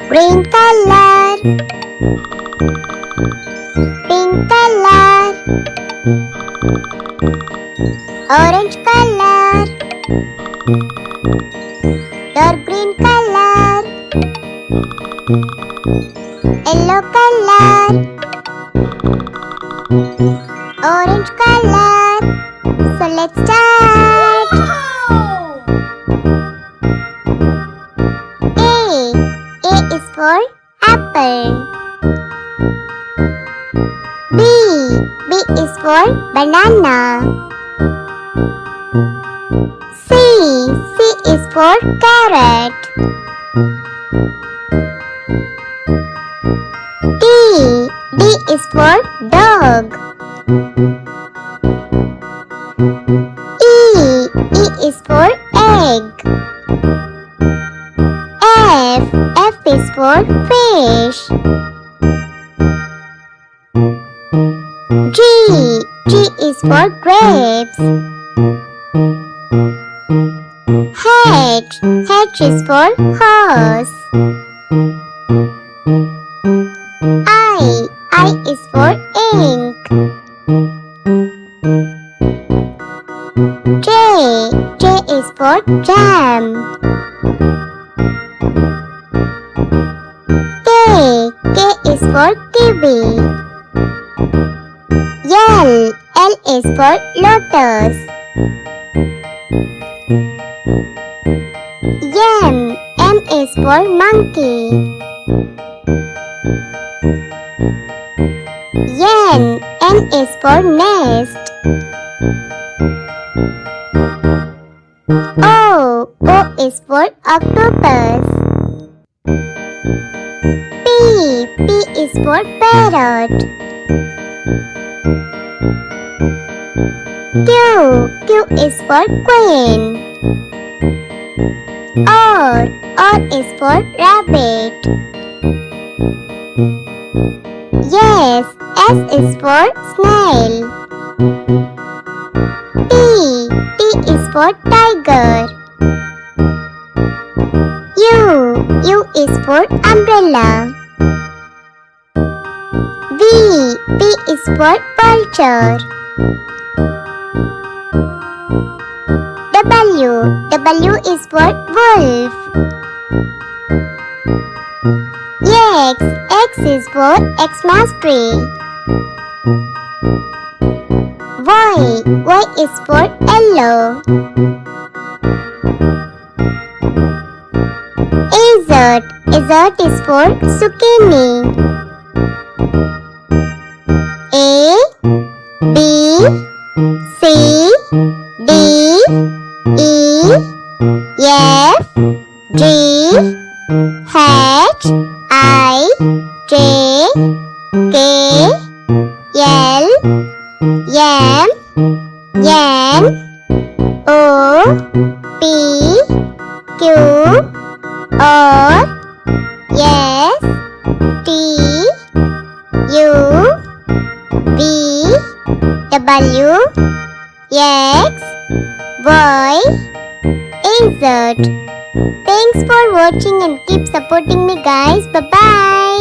Green color, pink color, orange color, dark green color, yellow color, orange color. So let's start. A is for apple. B is for banana. C is for carrot. D is for dog. E is for egg. F is for fish. G is for grapes. H is for horse. I is for ink. J is for jam. K is for kiwi. L is for lotus. M is for monkey. N is for nest. O is for octopus. P is for parrot. Q is for queen. R is for rabbit. S is for snail. T is for tiger. U is for umbrella. V is for vulture. W is for wolf. X is for Xmas tree. Y is for yellow. Z is for zucchini. A, B, C, D, E, F, G, H, I, J, K, L, M, N, O, P, Q, R, S, T, U, V, W, X, Y, Z. Thanks for watching and keep supporting me, guys. Bye-bye.